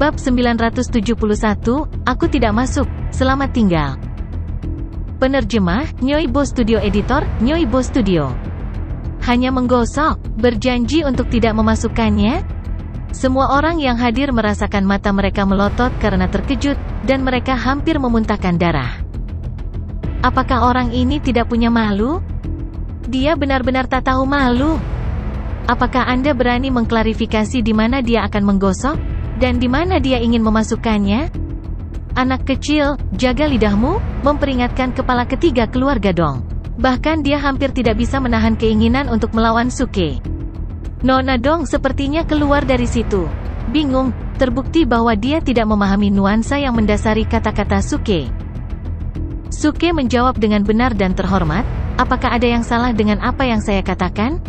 Bab 971, Aku Tidak Masuk, Selamat Tinggal. Penerjemah, Nyoibo Studio. Editor, Nyoibo Studio. Hanya menggosok, berjanji untuk tidak memasukkannya? Semua orang yang hadir merasakan mata mereka melotot karena terkejut, dan mereka hampir memuntahkan darah. Apakah orang ini tidak punya malu? Dia benar-benar tak tahu malu. Apakah Anda berani mengklarifikasi di mana dia akan menggosok, dan di mana dia ingin memasukkannya? Anak kecil, jaga lidahmu, memperingatkan kepala ketiga keluarga Dong. Bahkan dia hampir tidak bisa menahan keinginan untuk melawan Suke. Nona Dong sepertinya keluar dari situ. Bingung, terbukti bahwa dia tidak memahami nuansa yang mendasari kata-kata Suke. Suke menjawab dengan benar dan terhormat, apakah ada yang salah dengan apa yang saya katakan?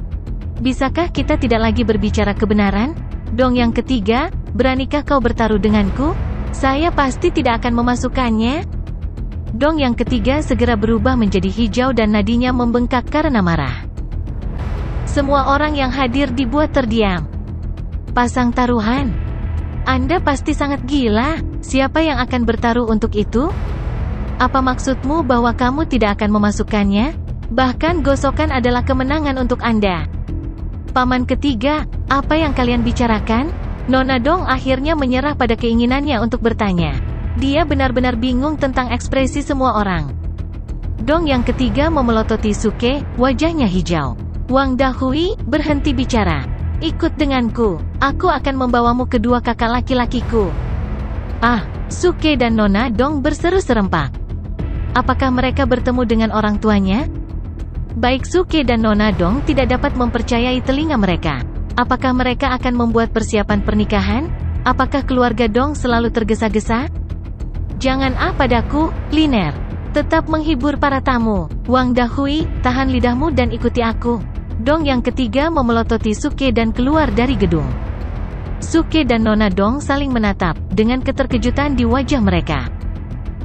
Bisakah kita tidak lagi berbicara kebenaran? Dong yang ketiga, beranikah kau bertaruh denganku? Saya pasti tidak akan memasukkannya. Dong yang ketiga segera berubah menjadi hijau dan nadinya membengkak karena marah. Semua orang yang hadir dibuat terdiam. Pasang taruhan. Anda pasti sangat gila. Siapa yang akan bertaruh untuk itu? Apa maksudmu bahwa kamu tidak akan memasukkannya? Bahkan gosokan adalah kemenangan untuk Anda. Paman ketiga, apa yang kalian bicarakan? Nona Dong akhirnya menyerah pada keinginannya untuk bertanya. Dia benar-benar bingung tentang ekspresi semua orang. Dong yang ketiga memelototi Suke, wajahnya hijau. Wang Dahui, berhenti bicara. Ikut denganku. Aku akan membawamu kedua kakak laki-lakiku. Suke dan Nona Dong berseru serempak. Apakah mereka bertemu dengan orang tuanya? Baik Suke dan Nona Dong tidak dapat mempercayai telinga mereka. Apakah mereka akan membuat persiapan pernikahan? Apakah keluarga Dong selalu tergesa-gesa? Jangan padaku, Liner. Tetap menghibur para tamu. Wang Dahui, tahan lidahmu dan ikuti aku. Dong yang ketiga memelototi Suke dan keluar dari gedung. Suke dan Nona Dong saling menatap, dengan keterkejutan di wajah mereka.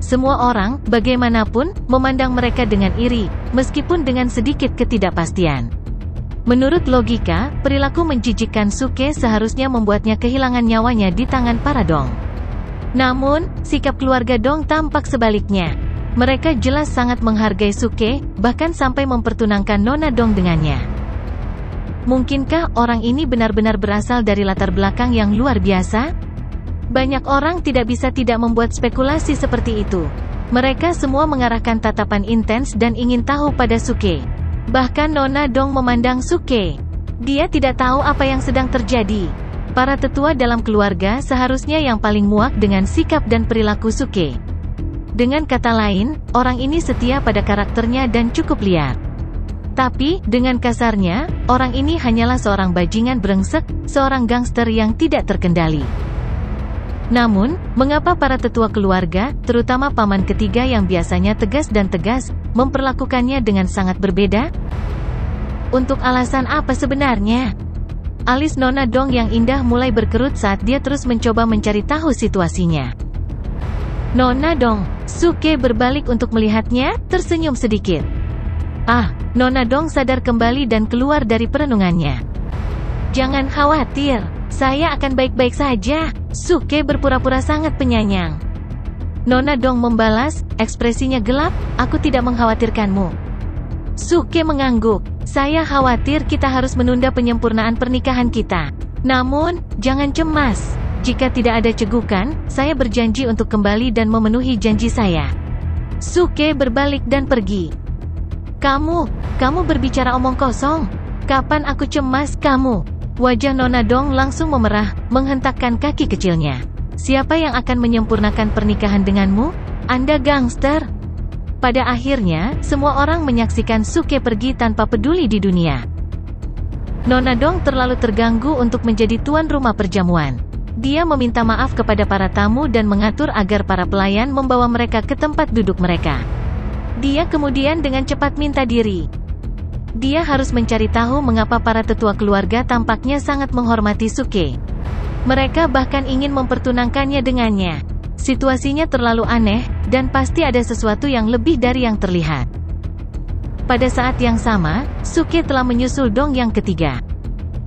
Semua orang, bagaimanapun, memandang mereka dengan iri, meskipun dengan sedikit ketidakpastian. Menurut logika, perilaku menjijikkan Suke seharusnya membuatnya kehilangan nyawanya di tangan para Dong. Namun, sikap keluarga Dong tampak sebaliknya. Mereka jelas sangat menghargai Suke, bahkan sampai mempertunangkan Nona Dong dengannya. Mungkinkah orang ini benar-benar berasal dari latar belakang yang luar biasa? Banyak orang tidak bisa tidak membuat spekulasi seperti itu. Mereka semua mengarahkan tatapan intens dan ingin tahu pada Suke. Bahkan Nona Dong memandang Suke. Dia tidak tahu apa yang sedang terjadi. Para tetua dalam keluarga seharusnya yang paling muak dengan sikap dan perilaku Suke. Dengan kata lain, orang ini setia pada karakternya dan cukup liar. Tapi, dengan kasarnya, orang ini hanyalah seorang bajingan brengsek, seorang gangster yang tidak terkendali. Namun, mengapa para tetua keluarga, terutama paman ketiga yang biasanya tegas dan tegas, memperlakukannya dengan sangat berbeda? Untuk alasan apa sebenarnya? Alis Nona Dong yang indah mulai berkerut saat dia terus mencoba mencari tahu situasinya. Nona Dong, Suke berbalik untuk melihatnya, tersenyum sedikit. Nona Dong sadar kembali dan keluar dari perenungannya. Jangan khawatir, saya akan baik-baik saja. Suke berpura-pura sangat penyayang. Nona Dong membalas, ekspresinya gelap, aku tidak mengkhawatirkanmu. Suke mengangguk, saya khawatir kita harus menunda penyempurnaan pernikahan kita. Namun, jangan cemas. Jika tidak ada cegukan, saya berjanji untuk kembali dan memenuhi janji saya. Suke berbalik dan pergi. Kamu berbicara omong kosong. Kapan aku cemas kamu? Wajah Nona Dong langsung memerah, menghentakkan kaki kecilnya. Siapa yang akan menyempurnakan pernikahan denganmu? Anda gangster. Pada akhirnya, semua orang menyaksikan Suke pergi tanpa peduli di dunia. Nona Dong terlalu terganggu untuk menjadi tuan rumah perjamuan. Dia meminta maaf kepada para tamu dan mengatur agar para pelayan membawa mereka ke tempat duduk mereka. Dia kemudian dengan cepat minta diri. Dia harus mencari tahu mengapa para tetua keluarga tampaknya sangat menghormati Suke. Mereka bahkan ingin mempertunangkannya dengannya. Situasinya terlalu aneh, dan pasti ada sesuatu yang lebih dari yang terlihat. Pada saat yang sama, Suke telah menyusul Dong yang ketiga.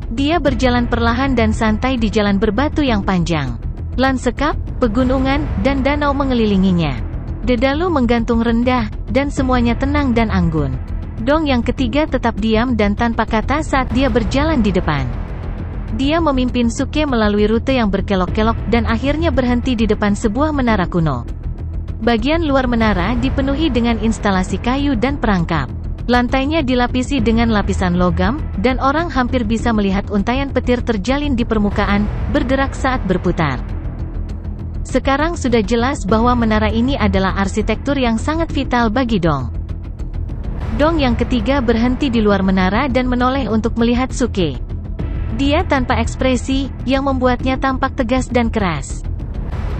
Dia berjalan perlahan dan santai di jalan berbatu yang panjang. Lanskap, pegunungan, dan danau mengelilinginya. Dedalu menggantung rendah, dan semuanya tenang dan anggun. Dong yang ketiga tetap diam dan tanpa kata saat dia berjalan di depan. Dia memimpin Suke melalui rute yang berkelok-kelok dan akhirnya berhenti di depan sebuah menara kuno. Bagian luar menara dipenuhi dengan instalasi kayu dan perangkap. Lantainya dilapisi dengan lapisan logam, dan orang hampir bisa melihat untaian petir terjalin di permukaan, bergerak saat berputar. Sekarang sudah jelas bahwa menara ini adalah arsitektur yang sangat vital bagi Dong. Dong yang ketiga berhenti di luar menara dan menoleh untuk melihat Suke. Dia tanpa ekspresi, yang membuatnya tampak tegas dan keras.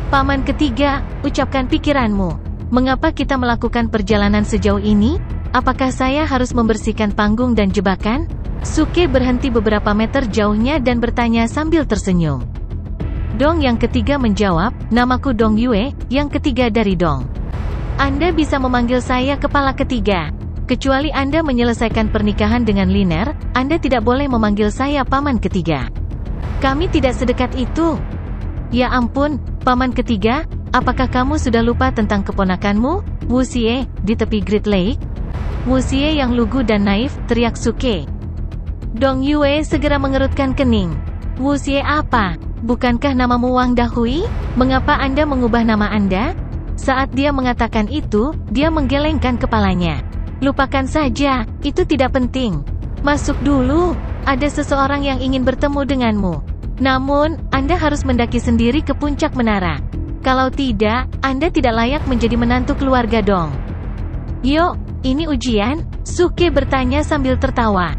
Paman ketiga, ucapkan pikiranmu. Mengapa kita melakukan perjalanan sejauh ini? Apakah saya harus membersihkan panggung dan jebakan? Suke berhenti beberapa meter jauhnya dan bertanya sambil tersenyum. Dong yang ketiga menjawab, namaku Dong Yue, yang ketiga dari Dong. Anda bisa memanggil saya kepala ketiga. Kecuali Anda menyelesaikan pernikahan dengan Liner, Anda tidak boleh memanggil saya paman ketiga. Kami tidak sedekat itu. Ya ampun, paman ketiga, apakah kamu sudah lupa tentang keponakanmu, Wu Xie, di tepi Great Lake? Wu Xie yang lugu dan naif, teriak Suke. Dong Yue segera mengerutkan kening. Wu Xie apa? Bukankah namamu Wang Dahui? Mengapa Anda mengubah nama Anda? Saat dia mengatakan itu, dia menggelengkan kepalanya. Lupakan saja, itu tidak penting. Masuk dulu, ada seseorang yang ingin bertemu denganmu. Namun, Anda harus mendaki sendiri ke puncak menara. Kalau tidak, Anda tidak layak menjadi menantu keluarga Dong. Yuk, ini ujian? Suke bertanya sambil tertawa.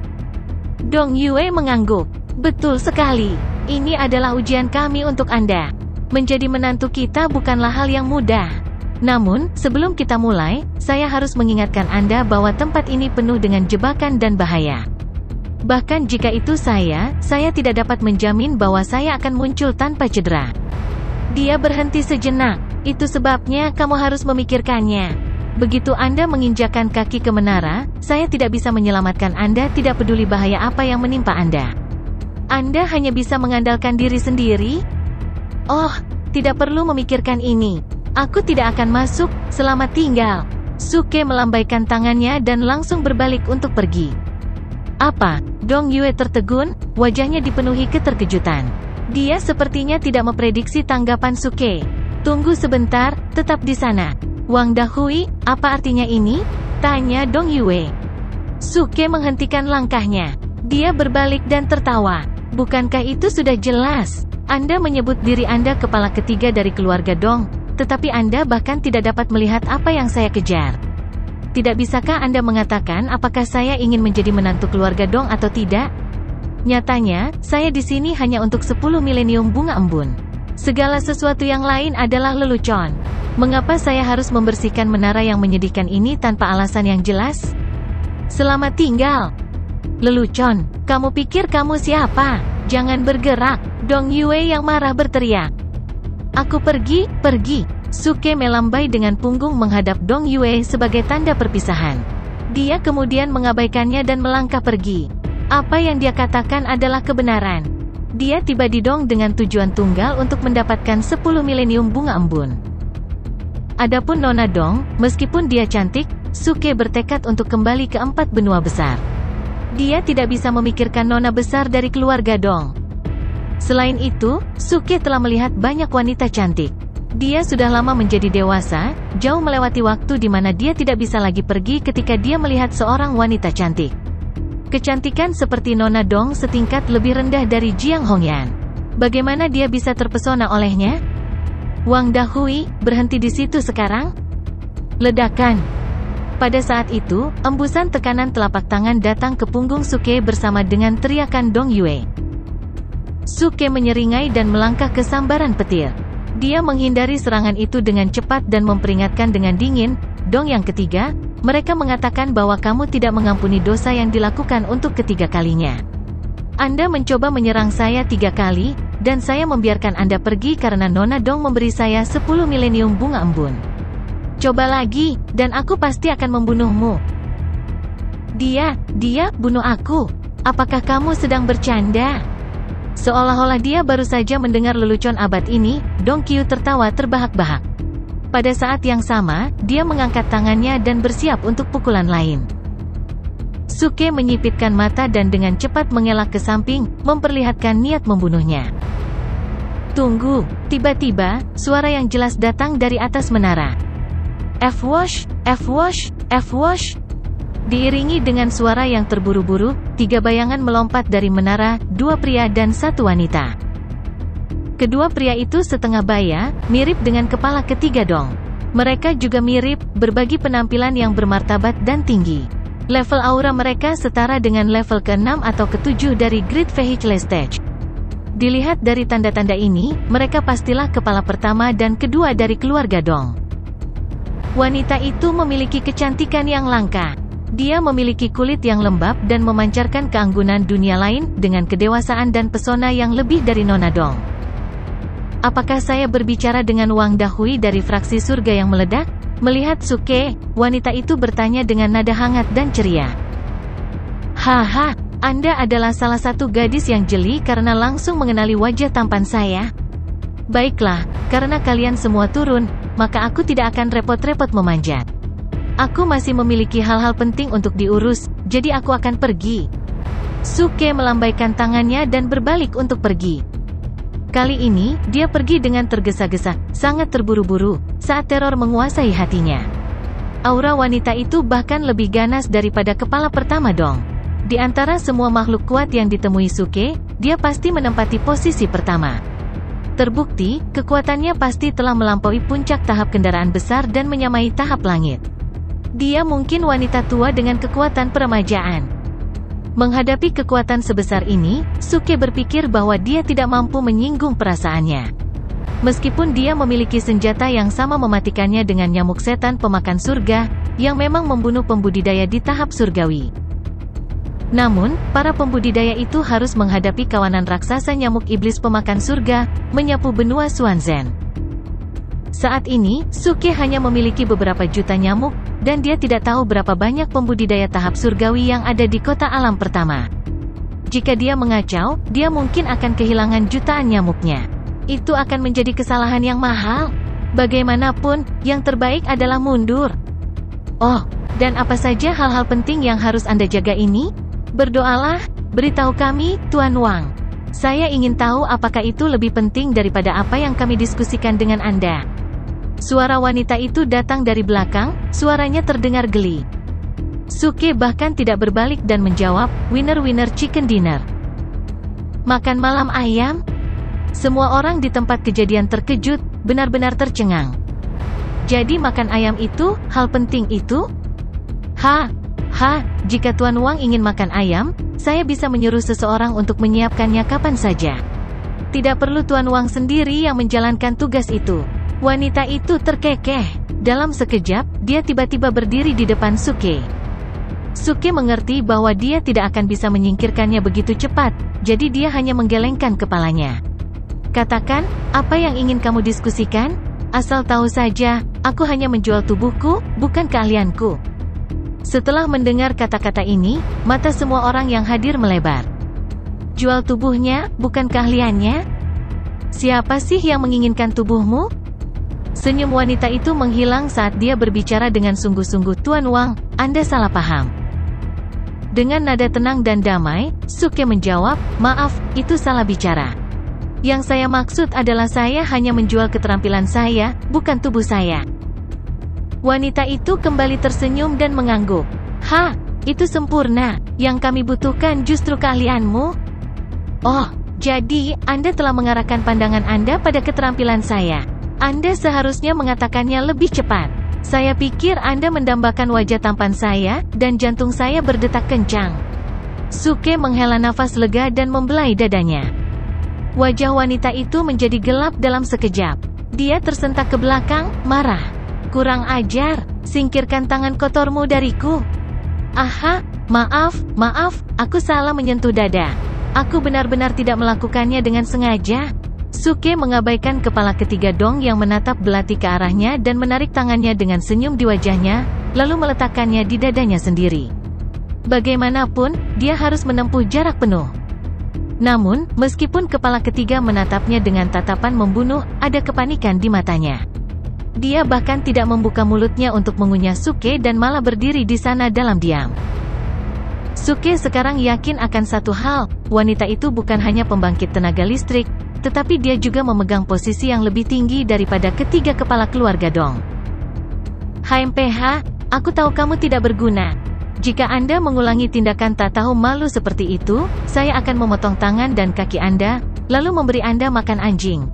Dong Yue mengangguk. Betul sekali. Ini adalah ujian kami untuk Anda. Menjadi menantu kita bukanlah hal yang mudah. Namun, sebelum kita mulai, saya harus mengingatkan Anda bahwa tempat ini penuh dengan jebakan dan bahaya. Bahkan jika itu saya tidak dapat menjamin bahwa saya akan muncul tanpa cedera. Dia berhenti sejenak. Itu sebabnya kamu harus memikirkannya. Begitu Anda menginjakkan kaki ke menara, saya tidak bisa menyelamatkan Anda, tidak peduli bahaya apa yang menimpa Anda. Anda hanya bisa mengandalkan diri sendiri? Oh, tidak perlu memikirkan ini. Aku tidak akan masuk, selamat tinggal. Suke melambaikan tangannya dan langsung berbalik untuk pergi. Apa? Dong Yue tertegun, wajahnya dipenuhi keterkejutan. Dia sepertinya tidak memprediksi tanggapan Suke. Tunggu sebentar, tetap di sana. Wang Dahui, apa artinya ini? Tanya Dong Yue. Suke menghentikan langkahnya. Dia berbalik dan tertawa. Bukankah itu sudah jelas? Anda menyebut diri Anda kepala ketiga dari keluarga Dong, tetapi Anda bahkan tidak dapat melihat apa yang saya kejar. Tidak bisakah Anda mengatakan apakah saya ingin menjadi menantu keluarga Dong atau tidak? Nyatanya, saya di sini hanya untuk 10 milenium bunga embun. Segala sesuatu yang lain adalah lelucon. Mengapa saya harus membersihkan menara yang menyedihkan ini tanpa alasan yang jelas? Selamat tinggal. Lelucon, kamu pikir kamu siapa? Jangan bergerak, Dong Yue yang marah berteriak. Aku pergi. Suke melambai dengan punggung menghadap Dong Yue sebagai tanda perpisahan. Dia kemudian mengabaikannya dan melangkah pergi. Apa yang dia katakan adalah kebenaran. Dia tiba di Dong dengan tujuan tunggal untuk mendapatkan 10 milenium bunga embun. Adapun Nona Dong, meskipun dia cantik, Suke bertekad untuk kembali ke 4 benua besar. Dia tidak bisa memikirkan nona besar dari keluarga Dong. Selain itu, Suke telah melihat banyak wanita cantik. Dia sudah lama menjadi dewasa, jauh melewati waktu di mana dia tidak bisa lagi pergi ketika dia melihat seorang wanita cantik. Kecantikan seperti Nona Dong setingkat lebih rendah dari Jiang Hongyan. Bagaimana dia bisa terpesona olehnya? Wang Dahui, berhenti di situ sekarang? Ledakan. Pada saat itu, embusan tekanan telapak tangan datang ke punggung Suke bersama dengan teriakan Dong Yue. Suke menyeringai dan melangkah ke sambaran petir. Dia menghindari serangan itu dengan cepat dan memperingatkan dengan dingin, Dong yang ketiga, mereka mengatakan bahwa kamu tidak mengampuni dosa yang dilakukan untuk ketiga kalinya. Anda mencoba menyerang saya 3 kali, dan saya membiarkan Anda pergi karena Nona Dong memberi saya 10 milenium bunga embun. Coba lagi, dan aku pasti akan membunuhmu. Dia bunuh aku. Apakah kamu sedang bercanda? Seolah-olah dia baru saja mendengar lelucon abad ini, Dong Qiu tertawa terbahak-bahak. Pada saat yang sama, dia mengangkat tangannya dan bersiap untuk pukulan lain. Suke menyipitkan mata dan dengan cepat mengelak ke samping, memperlihatkan niat membunuhnya. Tunggu, tiba-tiba, suara yang jelas datang dari atas menara. F-wash, F-wash, F-wash. Diiringi dengan suara yang terburu-buru, 3 bayangan melompat dari menara, 2 pria dan 1 wanita. Kedua pria itu setengah baya, mirip dengan kepala ketiga Dong. Mereka juga mirip, berbagi penampilan yang bermartabat dan tinggi. Level aura mereka setara dengan level ke-6 atau ke-7 dari Great Vehicle Stage. Dilihat dari tanda-tanda ini, mereka pastilah kepala pertama dan kedua dari keluarga Dong. Wanita itu memiliki kecantikan yang langka. Dia memiliki kulit yang lembab dan memancarkan keanggunan dunia lain, dengan kedewasaan dan pesona yang lebih dari Nona Dong. Apakah saya berbicara dengan Wang Dahui dari fraksi surga yang meledak? Melihat Suke, wanita itu bertanya dengan nada hangat dan ceria. Haha, Anda adalah salah satu gadis yang jeli karena langsung mengenali wajah tampan saya. Baiklah, karena kalian semua turun, maka aku tidak akan repot-repot memanjat. Aku masih memiliki hal-hal penting untuk diurus, jadi aku akan pergi. Suke melambaikan tangannya dan berbalik untuk pergi. Kali ini, dia pergi dengan tergesa-gesa, sangat terburu-buru, saat teror menguasai hatinya. Aura wanita itu bahkan lebih ganas daripada kepala pertama Dong. Di antara semua makhluk kuat yang ditemui Suke, dia pasti menempati posisi pertama. Terbukti, kekuatannya pasti telah melampaui puncak tahap kendaraan besar dan menyamai tahap langit. Dia mungkin wanita tua dengan kekuatan peremajaan. Menghadapi kekuatan sebesar ini, Suke berpikir bahwa dia tidak mampu menyinggung perasaannya. Meskipun dia memiliki senjata yang sama mematikannya dengan nyamuk setan pemakan surga, yang memang membunuh pembudidaya di tahap surgawi. Namun, para pembudidaya itu harus menghadapi kawanan raksasa nyamuk iblis pemakan surga, menyapu benua Xuanzhen. Saat ini, Suke hanya memiliki beberapa juta nyamuk, dan dia tidak tahu berapa banyak pembudidaya tahap surgawi yang ada di kota alam pertama. Jika dia mengacau, dia mungkin akan kehilangan jutaan nyamuknya. Itu akan menjadi kesalahan yang mahal. Bagaimanapun, yang terbaik adalah mundur. Oh, dan apa saja hal-hal penting yang harus Anda jaga ini? Berdoalah, beritahu kami, Tuan Wang. Saya ingin tahu apakah itu lebih penting daripada apa yang kami diskusikan dengan Anda. Suara wanita itu datang dari belakang, suaranya terdengar geli. Suke bahkan tidak berbalik dan menjawab, winner chicken dinner. Makan malam ayam? Semua orang di tempat kejadian terkejut, benar-benar tercengang. Jadi makan ayam itu, hal penting itu? Jika Tuan Wang ingin makan ayam, saya bisa menyuruh seseorang untuk menyiapkannya kapan saja. Tidak perlu Tuan Wang sendiri yang menjalankan tugas itu. Wanita itu terkekeh. Dalam sekejap, dia tiba-tiba berdiri di depan Suke. Suke mengerti bahwa dia tidak akan bisa menyingkirkannya begitu cepat, jadi dia hanya menggelengkan kepalanya. Katakan, apa yang ingin kamu diskusikan? Asal tahu saja, aku hanya menjual tubuhku, bukan keahlianku. Setelah mendengar kata-kata ini, mata semua orang yang hadir melebar. Jual tubuhnya, bukan keahliannya? Siapa sih yang menginginkan tubuhmu? Senyum wanita itu menghilang saat dia berbicara dengan sungguh-sungguh. Tuan Wang, Anda salah paham. Dengan nada tenang dan damai, Suke menjawab, maaf, itu salah bicara. Yang saya maksud adalah saya hanya menjual keterampilan saya, bukan tubuh saya. Wanita itu kembali tersenyum dan mengangguk. Itu sempurna, yang kami butuhkan justru keahlianmu. Oh, jadi, Anda telah mengarahkan pandangan Anda pada keterampilan saya. Anda seharusnya mengatakannya lebih cepat. Saya pikir Anda mendambakan wajah tampan saya, dan jantung saya berdetak kencang. Suke menghela nafas lega dan membelai dadanya. Wajah wanita itu menjadi gelap dalam sekejap. Dia tersentak ke belakang, marah. Kurang ajar, singkirkan tangan kotormu dariku. Maaf, aku salah menyentuh dada. Aku benar-benar tidak melakukannya dengan sengaja. Suke mengabaikan kepala ketiga Dong yang menatap belati ke arahnya dan menarik tangannya dengan senyum di wajahnya, lalu meletakkannya di dadanya sendiri. Bagaimanapun, dia harus menempuh jarak penuh. Namun, meskipun kepala ketiga menatapnya dengan tatapan membunuh, ada kepanikan di matanya. Dia bahkan tidak membuka mulutnya untuk mengunyah Suke dan malah berdiri di sana dalam diam. Suke sekarang yakin akan satu hal, wanita itu bukan hanya pembangkit tenaga listrik, tetapi dia juga memegang posisi yang lebih tinggi daripada ketiga kepala keluarga Dong. HMPH, aku tahu kamu tidak berguna. Jika Anda mengulangi tindakan tak tahu malu seperti itu, saya akan memotong tangan dan kaki Anda, lalu memberi Anda makan anjing.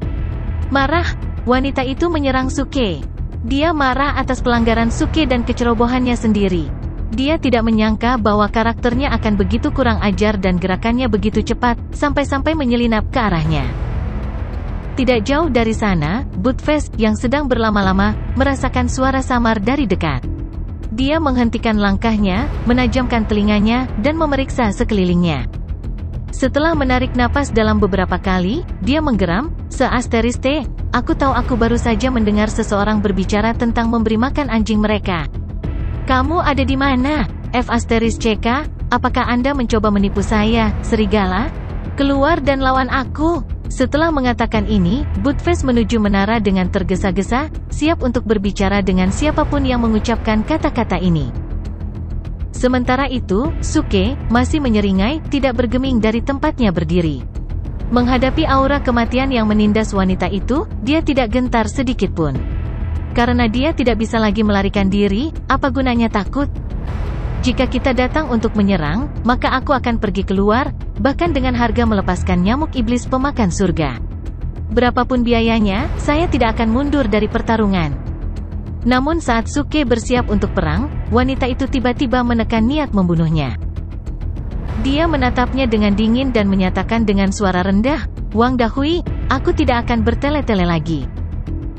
Marah, wanita itu menyerang Suke. Dia marah atas pelanggaran Suke dan kecerobohannya sendiri. Dia tidak menyangka bahwa karakternya akan begitu kurang ajar dan gerakannya begitu cepat, sampai-sampai menyelinap ke arahnya. Tidak jauh dari sana, Buttfast, yang sedang berlama-lama, merasakan suara samar dari dekat. Dia menghentikan langkahnya, menajamkan telinganya, dan memeriksa sekelilingnya. Setelah menarik napas dalam beberapa kali, dia menggeram, "Se-asteriste, aku tahu aku baru saja mendengar seseorang berbicara tentang memberi makan anjing mereka. Kamu ada di mana, F***CK? Apakah Anda mencoba menipu saya, serigala? Keluar dan lawan aku!" Setelah mengatakan ini, Buttfast menuju menara dengan tergesa-gesa, siap untuk berbicara dengan siapapun yang mengucapkan kata-kata ini. Sementara itu, Suke masih menyeringai, tidak bergeming dari tempatnya berdiri. Menghadapi aura kematian yang menindas wanita itu, dia tidak gentar sedikit pun. Karena dia tidak bisa lagi melarikan diri, apa gunanya takut? Jika kita datang untuk menyerang, maka aku akan pergi keluar, bahkan dengan harga melepaskan nyamuk iblis pemakan surga. Berapapun biayanya, saya tidak akan mundur dari pertarungan. Namun saat Suke bersiap untuk perang, wanita itu tiba-tiba menekan niat membunuhnya. Dia menatapnya dengan dingin dan menyatakan dengan suara rendah, "Wang Dahui, aku tidak akan bertele-tele lagi.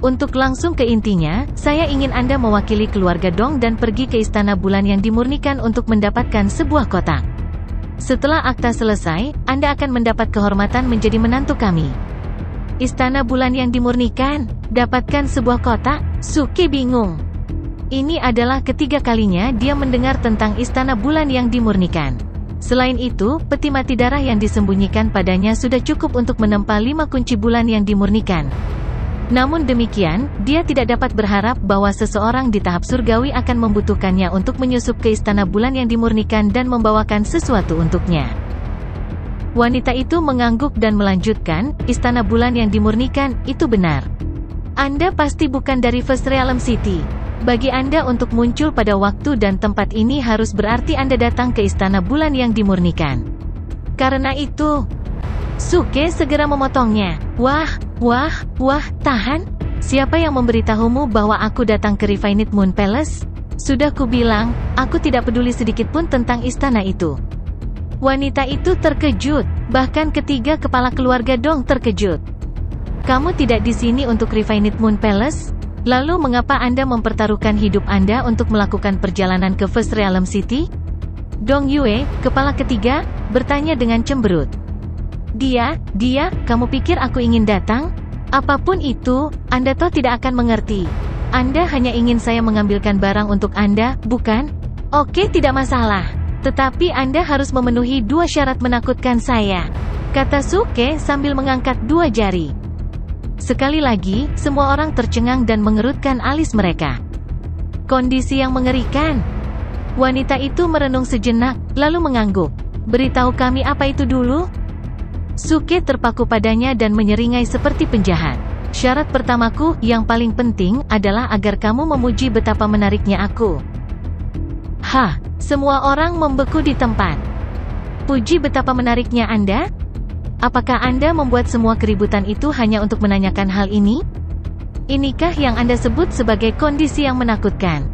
Untuk langsung ke intinya, saya ingin Anda mewakili keluarga Dong dan pergi ke Istana Bulan yang dimurnikan untuk mendapatkan sebuah kotak. Setelah akta selesai, Anda akan mendapat kehormatan menjadi menantu kami." Istana Bulan yang dimurnikan, dapatkan sebuah kotak? Suke bingung. Ini adalah ketiga kalinya dia mendengar tentang Istana Bulan yang dimurnikan. Selain itu, peti mati darah yang disembunyikan padanya sudah cukup untuk menempa 5 kunci bulan yang dimurnikan. Namun demikian, dia tidak dapat berharap bahwa seseorang di tahap surgawi akan membutuhkannya untuk menyusup ke Istana Bulan yang dimurnikan dan membawakan sesuatu untuknya. Wanita itu mengangguk dan melanjutkan, "Istana Bulan yang dimurnikan, itu benar. Anda pasti bukan dari First Realm City. Bagi Anda untuk muncul pada waktu dan tempat ini harus berarti Anda datang ke Istana Bulan yang dimurnikan. Karena itu..." Suke segera memotongnya. Wah, tahan. Siapa yang memberitahumu bahwa aku datang ke Refined Moon Palace? Sudah kubilang, aku tidak peduli sedikit pun tentang istana itu. Wanita itu terkejut, bahkan ketiga kepala keluarga Dong terkejut. Kamu tidak di sini untuk Refined Moon Palace? Lalu mengapa Anda mempertaruhkan hidup Anda untuk melakukan perjalanan ke First Realm City? Dong Yue, kepala ketiga, bertanya dengan cemberut. Dia, kamu pikir aku ingin datang? Apapun itu, Anda toh tidak akan mengerti. Anda hanya ingin saya mengambilkan barang untuk Anda, bukan? Oke, tidak masalah. Tetapi Anda harus memenuhi 2 syarat menakutkan saya, kata Suke sambil mengangkat 2 jari. Sekali lagi, semua orang tercengang dan mengerutkan alis mereka. Kondisi yang mengerikan. Wanita itu merenung sejenak, lalu mengangguk. Beritahu kami apa itu dulu? Suke terpaku padanya dan menyeringai seperti penjahat. Syarat pertamaku, yang paling penting, adalah agar kamu memuji betapa menariknya aku. Semua orang membeku di tempat. Puji betapa menariknya Anda? Apakah Anda membuat semua keributan itu hanya untuk menanyakan hal ini? Inikah yang Anda sebut sebagai kondisi yang menakutkan?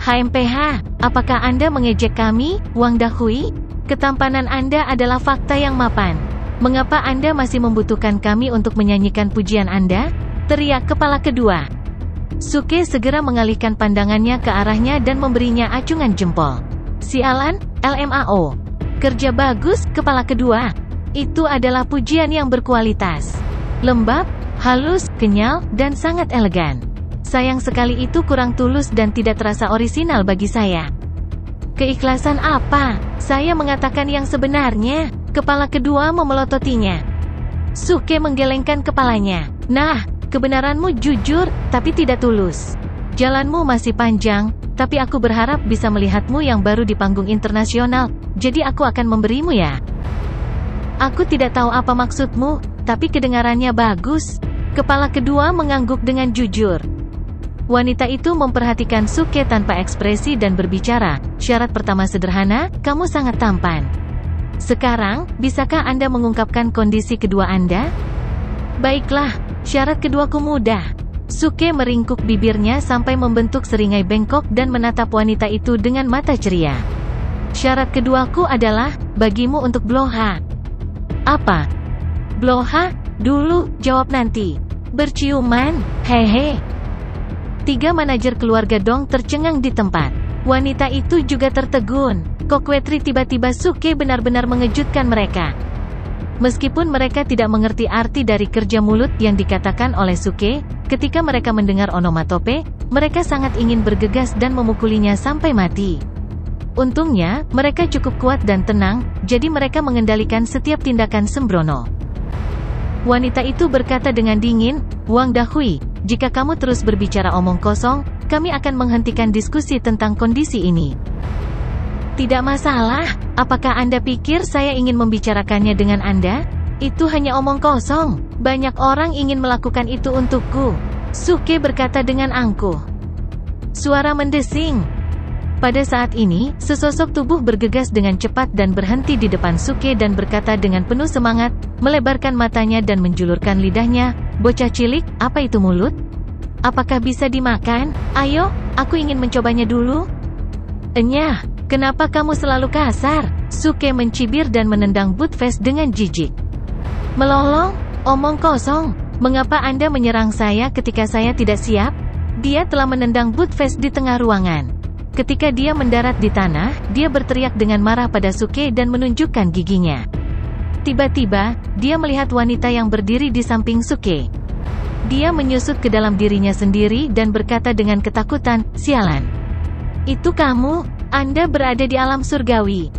HMPH, apakah Anda mengejek kami, Wang Dahui? Ketampanan Anda adalah fakta yang mapan. Mengapa Anda masih membutuhkan kami untuk menyanyikan pujian Anda? Teriak kepala kedua. Suke segera mengalihkan pandangannya ke arahnya dan memberinya acungan jempol. Sialan, LMAO. Kerja bagus, kepala kedua. Itu adalah pujian yang berkualitas. Lembab, halus, kenyal, dan sangat elegan. Sayang sekali itu kurang tulus dan tidak terasa orisinal bagi saya. Keikhlasan apa? Saya mengatakan yang sebenarnya. Kepala kedua memelototinya. Suke menggelengkan kepalanya. Nah, kebenaranmu jujur, tapi tidak tulus. Jalanmu masih panjang, tapi aku berharap bisa melihatmu yang baru di panggung internasional, jadi aku akan memberimu ya. Aku tidak tahu apa maksudmu, tapi kedengarannya bagus. Kepala kedua mengangguk dengan jujur. Wanita itu memperhatikan Suke tanpa ekspresi dan berbicara. Syarat pertama sederhana, kamu sangat tampan. Sekarang, bisakah Anda mengungkapkan kondisi kedua Anda? Baiklah, syarat keduaku mudah. Suke meringkuk bibirnya sampai membentuk seringai bengkok dan menatap wanita itu dengan mata ceria. Syarat keduaku adalah, bagimu untuk Bloha. Apa? Bloha? Dulu, jawab nanti. Berciuman, hehe. 3 manajer keluarga Dong tercengang di tempat. Wanita itu juga tertegun. Kokwetri tiba-tiba Suke benar-benar mengejutkan mereka. Meskipun mereka tidak mengerti arti dari kerja mulut yang dikatakan oleh Suke, ketika mereka mendengar onomatope, mereka sangat ingin bergegas dan memukulinya sampai mati. Untungnya, mereka cukup kuat dan tenang, jadi mereka mengendalikan setiap tindakan sembrono. Wanita itu berkata dengan dingin, Wang Dahui, jika kamu terus berbicara omong kosong, kami akan menghentikan diskusi tentang kondisi ini. Tidak masalah, apakah Anda pikir saya ingin membicarakannya dengan Anda? Itu hanya omong kosong, banyak orang ingin melakukan itu untukku. Suke berkata dengan angkuh. Suara mendesing. Pada saat ini, sesosok tubuh bergegas dengan cepat dan berhenti di depan Suke dan berkata dengan penuh semangat, melebarkan matanya dan menjulurkan lidahnya, bocah cilik, apa itu mulut? Apakah bisa dimakan? Ayo, aku ingin mencobanya dulu. Enyah. Kenapa kamu selalu kasar? Suke mencibir dan menendang Buttfast dengan jijik. Melolong? Omong kosong. Mengapa Anda menyerang saya ketika saya tidak siap? Dia telah menendang Buttfast di tengah ruangan. Ketika dia mendarat di tanah, dia berteriak dengan marah pada Suke dan menunjukkan giginya. Tiba-tiba, dia melihat wanita yang berdiri di samping Suke. Dia menyusut ke dalam dirinya sendiri dan berkata dengan ketakutan, sialan. Itu kamu? Anda berada di alam surgawi.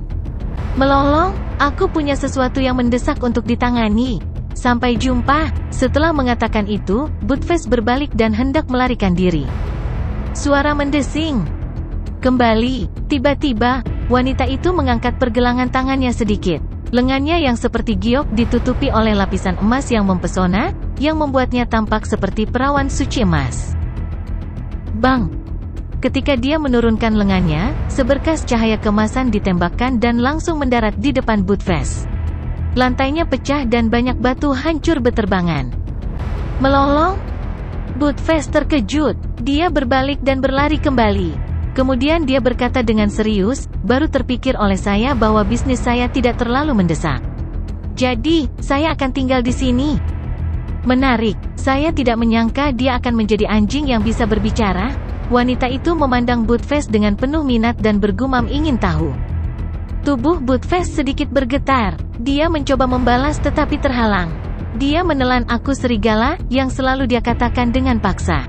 Melolong, aku punya sesuatu yang mendesak untuk ditangani. Sampai jumpa. Setelah mengatakan itu, Buttfast berbalik dan hendak melarikan diri. Suara mendesing. Kembali. Tiba-tiba, wanita itu mengangkat pergelangan tangannya sedikit. Lengannya yang seperti giok ditutupi oleh lapisan emas yang mempesona, yang membuatnya tampak seperti perawan suci emas. Bang! Ketika dia menurunkan lengannya, seberkas cahaya kemasan ditembakkan dan langsung mendarat di depan Buttfast. Lantainya pecah dan banyak batu hancur beterbangan. Melolong? Buttfast terkejut. Dia berbalik dan berlari kembali. Kemudian dia berkata dengan serius, baru terpikir oleh saya bahwa bisnis saya tidak terlalu mendesak. Jadi, saya akan tinggal di sini. Menarik, saya tidak menyangka dia akan menjadi anjing yang bisa berbicara. Wanita itu memandang Buttfast dengan penuh minat dan bergumam ingin tahu. Tubuh Buttfast sedikit bergetar. Dia mencoba membalas tetapi terhalang. Dia menelan aku serigala, yang selalu dia katakan dengan paksa.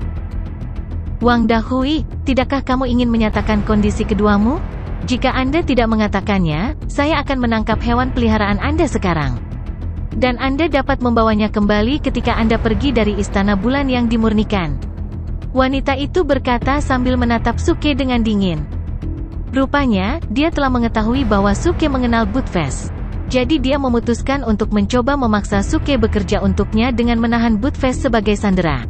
Wang Dahui, tidakkah kamu ingin menyatakan kondisi keduamu? Jika Anda tidak mengatakannya, saya akan menangkap hewan peliharaan Anda sekarang. Dan Anda dapat membawanya kembali ketika Anda pergi dari istana bulan yang dimurnikan. Wanita itu berkata sambil menatap Suke dengan dingin. Rupanya, dia telah mengetahui bahwa Suke mengenal Buttfast. Jadi dia memutuskan untuk mencoba memaksa Suke bekerja untuknya dengan menahan Buttfast sebagai sandera.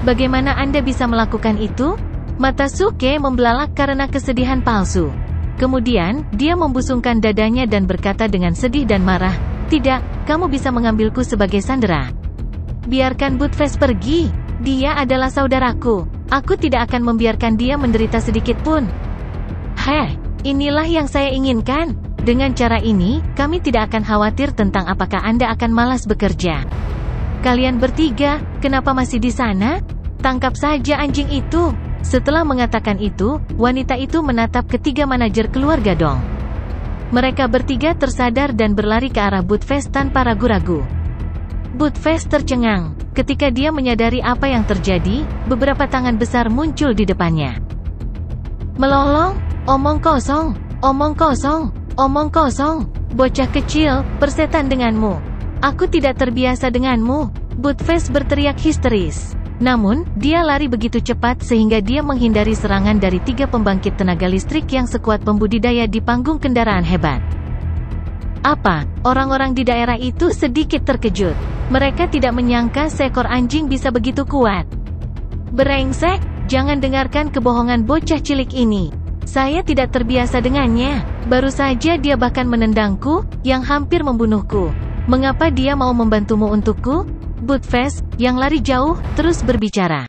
Bagaimana Anda bisa melakukan itu? Mata Suke membelalak karena kesedihan palsu. Kemudian, dia membusungkan dadanya dan berkata dengan sedih dan marah, tidak, kamu bisa mengambilku sebagai sandera. Biarkan Buttfast pergi. Dia adalah saudaraku. Aku tidak akan membiarkan dia menderita sedikit pun. Heh, inilah yang saya inginkan. Dengan cara ini, kami tidak akan khawatir tentang apakah Anda akan malas bekerja. Kalian bertiga, kenapa masih di sana? Tangkap saja anjing itu. Setelah mengatakan itu, wanita itu menatap ketiga manajer keluarga Dong. Mereka bertiga tersadar dan berlari ke arah Buttfast tanpa ragu-ragu. Buttfast tercengang. Ketika dia menyadari apa yang terjadi, beberapa tangan besar muncul di depannya. Melolong, omong kosong, omong kosong, omong kosong. Bocah kecil, persetan denganmu. Aku tidak terbiasa denganmu. Buttface berteriak histeris. Namun, dia lari begitu cepat sehingga dia menghindari serangan dari 3 pembangkit tenaga listrik yang sekuat pembudidaya di panggung kendaraan hebat. Apa? Orang-orang di daerah itu sedikit terkejut. Mereka tidak menyangka seekor anjing bisa begitu kuat. Brengsek, jangan dengarkan kebohongan bocah cilik ini. Saya tidak terbiasa dengannya. Baru saja dia bahkan menendangku, yang hampir membunuhku. Mengapa dia mau membantumu untukku? Buttface, yang lari jauh, terus berbicara.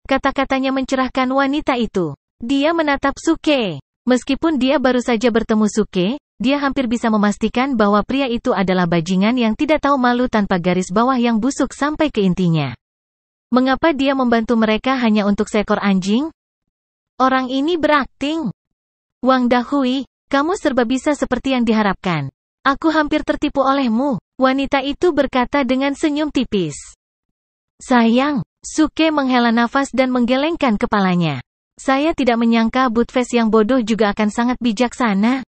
Kata-katanya mencerahkan wanita itu. Dia menatap Suke. Meskipun dia baru saja bertemu Suke, dia hampir bisa memastikan bahwa pria itu adalah bajingan yang tidak tahu malu tanpa garis bawah yang busuk sampai ke intinya. Mengapa dia membantu mereka hanya untuk seekor anjing? Orang ini berakting. Wang Dahui, kamu serba bisa seperti yang diharapkan. Aku hampir tertipu olehmu. Wanita itu berkata dengan senyum tipis. Sayang, Suke menghela nafas dan menggelengkan kepalanya. Saya tidak menyangka Buttface yang bodoh juga akan sangat bijaksana.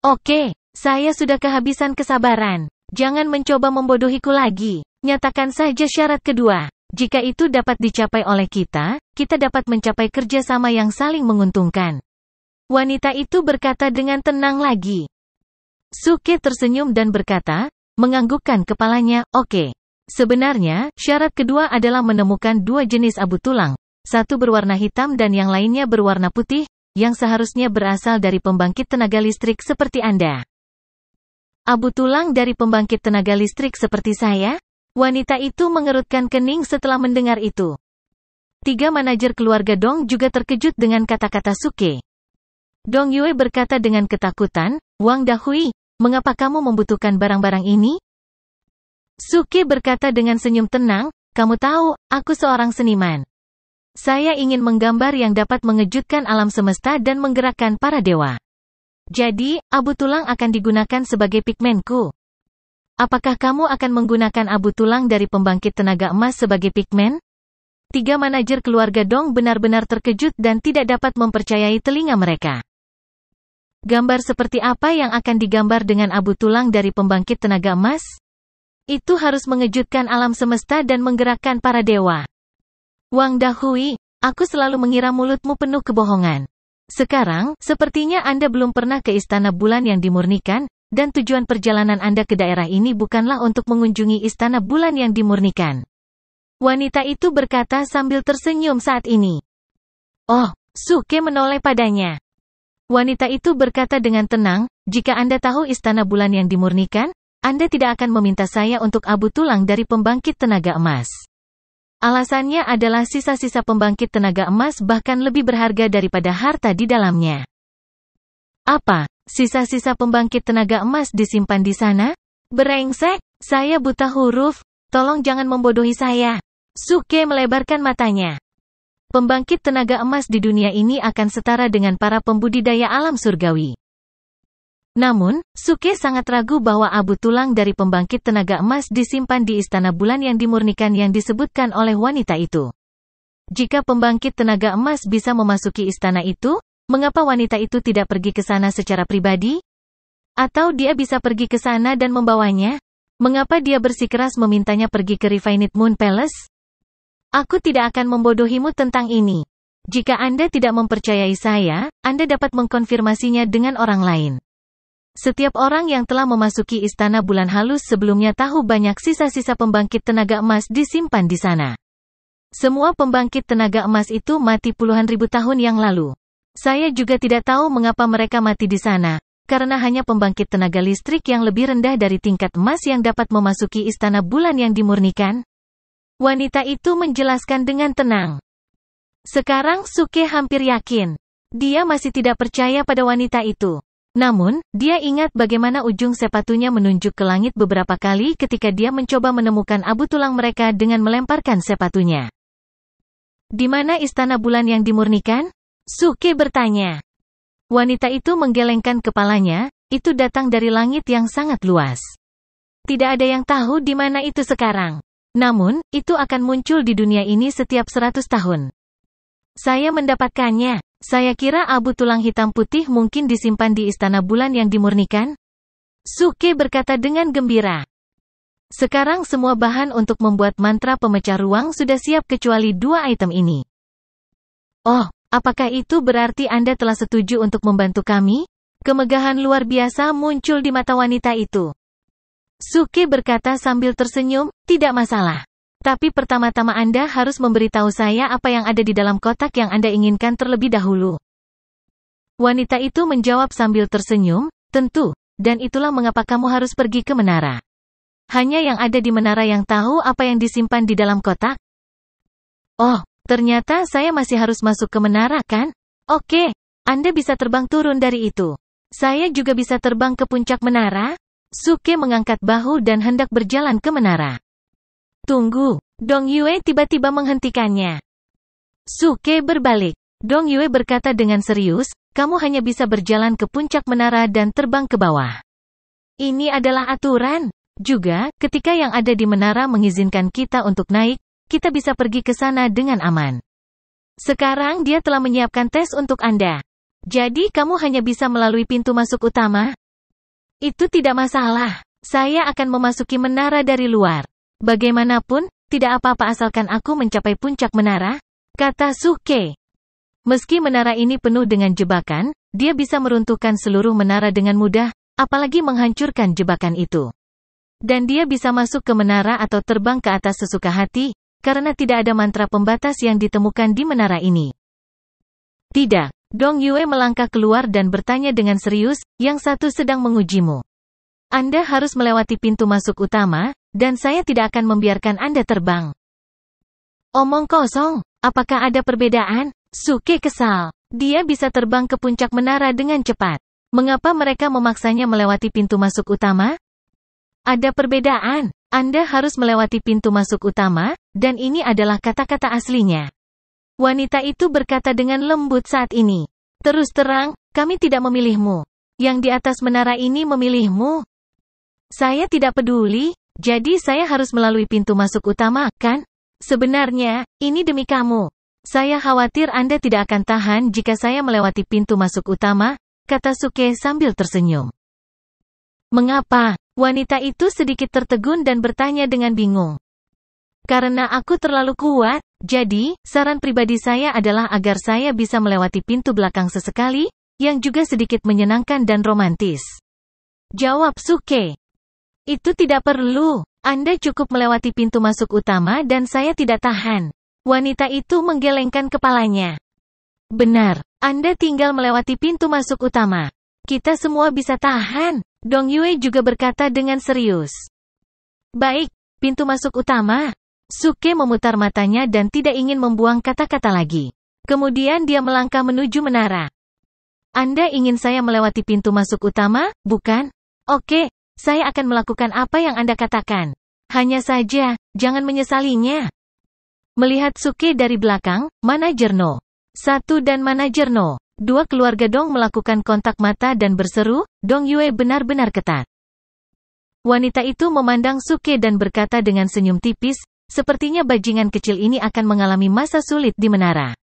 Oke, saya sudah kehabisan kesabaran. Jangan mencoba membodohiku lagi. Nyatakan saja syarat kedua. Jika itu dapat dicapai oleh kita dapat mencapai kerjasama yang saling menguntungkan. Wanita itu berkata dengan tenang lagi. Suke tersenyum dan berkata, menganggukkan kepalanya, oke. Sebenarnya, syarat kedua adalah menemukan 2 jenis abu tulang. Satu berwarna hitam dan yang lainnya berwarna putih, yang seharusnya berasal dari pembangkit tenaga listrik seperti Anda. Abu tulang dari pembangkit tenaga listrik seperti saya? Wanita itu mengerutkan kening setelah mendengar itu. 3 manajer keluarga Dong juga terkejut dengan kata-kata Suke. Dong Yue berkata dengan ketakutan, Wang Dahui, mengapa kamu membutuhkan barang-barang ini? Suke berkata dengan senyum tenang, kamu tahu, aku seorang seniman. Saya ingin menggambar yang dapat mengejutkan alam semesta dan menggerakkan para dewa. Jadi, abu tulang akan digunakan sebagai pigmenku. Apakah kamu akan menggunakan abu tulang dari pembangkit tenaga emas sebagai pigmen? 3 manajer keluarga Dong benar-benar terkejut dan tidak dapat mempercayai telinga mereka. Gambar seperti apa yang akan digambar dengan abu tulang dari pembangkit tenaga emas? Itu harus mengejutkan alam semesta dan menggerakkan para dewa. Wang Dahui, aku selalu mengira mulutmu penuh kebohongan. Sekarang, sepertinya Anda belum pernah ke Istana Bulan yang dimurnikan, dan tujuan perjalanan Anda ke daerah ini bukanlah untuk mengunjungi Istana Bulan yang dimurnikan. Wanita itu berkata sambil tersenyum saat ini. Oh, Suke menoleh padanya. Wanita itu berkata dengan tenang, jika Anda tahu Istana Bulan yang dimurnikan, Anda tidak akan meminta saya untuk abu tulang dari pembangkit tenaga emas. Alasannya adalah sisa-sisa pembangkit tenaga emas bahkan lebih berharga daripada harta di dalamnya. Apa? Sisa-sisa pembangkit tenaga emas disimpan di sana? Brengsek, saya buta huruf, tolong jangan membodohi saya. Suke melebarkan matanya. Pembangkit tenaga emas di dunia ini akan setara dengan para pembudidaya alam surgawi. Namun, Suke sangat ragu bahwa abu tulang dari pembangkit tenaga emas disimpan di Istana Bulan yang dimurnikan yang disebutkan oleh wanita itu. Jika pembangkit tenaga emas bisa memasuki istana itu, mengapa wanita itu tidak pergi ke sana secara pribadi? Atau dia bisa pergi ke sana dan membawanya? Mengapa dia bersikeras memintanya pergi ke Refined Moon Palace? Aku tidak akan membodohimu tentang ini. Jika Anda tidak mempercayai saya, Anda dapat mengkonfirmasinya dengan orang lain. Setiap orang yang telah memasuki Istana Bulan Halus sebelumnya tahu banyak sisa-sisa pembangkit tenaga emas disimpan di sana. Semua pembangkit tenaga emas itu mati puluhan ribu tahun yang lalu. Saya juga tidak tahu mengapa mereka mati di sana, karena hanya pembangkit tenaga listrik yang lebih rendah dari tingkat emas yang dapat memasuki Istana Bulan yang dimurnikan. Wanita itu menjelaskan dengan tenang. Sekarang Suke hampir yakin. Dia masih tidak percaya pada wanita itu. Namun, dia ingat bagaimana ujung sepatunya menunjuk ke langit beberapa kali ketika dia mencoba menemukan abu tulang mereka dengan melemparkan sepatunya. Di mana Istana Bulan yang dimurnikan? Suke bertanya. Wanita itu menggelengkan kepalanya, itu datang dari langit yang sangat luas. Tidak ada yang tahu di mana itu sekarang. Namun, itu akan muncul di dunia ini setiap 100 tahun. Saya mendapatkannya. Saya kira abu tulang hitam putih mungkin disimpan di Istana Bulan yang dimurnikan. Suke berkata dengan gembira. Sekarang semua bahan untuk membuat mantra pemecah ruang sudah siap kecuali 2 item ini. Oh, apakah itu berarti Anda telah setuju untuk membantu kami? Kemegahan luar biasa muncul di mata wanita itu. Suke berkata sambil tersenyum, tidak masalah. Tapi pertama-tama Anda harus memberitahu saya apa yang ada di dalam kotak yang Anda inginkan terlebih dahulu. Wanita itu menjawab sambil tersenyum, tentu, dan itulah mengapa kamu harus pergi ke menara. Hanya yang ada di menara yang tahu apa yang disimpan di dalam kotak. Oh, ternyata saya masih harus masuk ke menara kan? Oke, Anda bisa terbang turun dari itu. Saya juga bisa terbang ke puncak menara? Suke mengangkat bahu dan hendak berjalan ke menara. Tunggu, Dong Yue tiba-tiba menghentikannya. Suke berbalik. Dong Yue berkata dengan serius, kamu hanya bisa berjalan ke puncak menara dan terbang ke bawah. Ini adalah aturan. Juga, ketika yang ada di menara mengizinkan kita untuk naik, kita bisa pergi ke sana dengan aman. Sekarang dia telah menyiapkan tes untuk Anda. Jadi kamu hanya bisa melalui pintu masuk utama? Itu tidak masalah. Saya akan memasuki menara dari luar. Bagaimanapun, tidak apa-apa asalkan aku mencapai puncak menara, kata Suke. Meski menara ini penuh dengan jebakan, dia bisa meruntuhkan seluruh menara dengan mudah, apalagi menghancurkan jebakan itu. Dan dia bisa masuk ke menara atau terbang ke atas sesuka hati, karena tidak ada mantra pembatas yang ditemukan di menara ini. Tidak, Dong Yue melangkah keluar dan bertanya dengan serius, yang satu sedang mengujimu. Anda harus melewati pintu masuk utama, dan saya tidak akan membiarkan Anda terbang. Omong kosong, apakah ada perbedaan? Suke kesal. Dia bisa terbang ke puncak menara dengan cepat. Mengapa mereka memaksanya melewati pintu masuk utama? Ada perbedaan. Anda harus melewati pintu masuk utama, dan ini adalah kata-kata aslinya. Wanita itu berkata dengan lembut saat ini. Terus terang, kami tidak memilihmu. Yang di atas menara ini memilihmu. Saya tidak peduli, jadi saya harus melalui pintu masuk utama, kan? Sebenarnya, ini demi kamu. Saya khawatir Anda tidak akan tahan jika saya melewati pintu masuk utama, kata Suke sambil tersenyum. Mengapa? Wanita itu sedikit tertegun dan bertanya dengan bingung. Karena aku terlalu kuat, jadi, saran pribadi saya adalah agar saya bisa melewati pintu belakang sesekali, yang juga sedikit menyenangkan dan romantis. Jawab Suke. Itu tidak perlu. Anda cukup melewati pintu masuk utama dan saya tidak tahan. Wanita itu menggelengkan kepalanya. Benar, Anda tinggal melewati pintu masuk utama. Kita semua bisa tahan. Dong Yue juga berkata dengan serius. Baik, pintu masuk utama. Suke memutar matanya dan tidak ingin membuang kata-kata lagi. Kemudian dia melangkah menuju menara. Anda ingin saya melewati pintu masuk utama, bukan? Oke, saya akan melakukan apa yang Anda katakan. Hanya saja, jangan menyesalinya. Melihat Suke dari belakang, Manajer No. 1 dan Manajer No. 2 keluarga Dong melakukan kontak mata dan berseru, Dong Yue benar-benar ketat. Wanita itu memandang Suke dan berkata dengan senyum tipis, sepertinya bajingan kecil ini akan mengalami masa sulit di menara.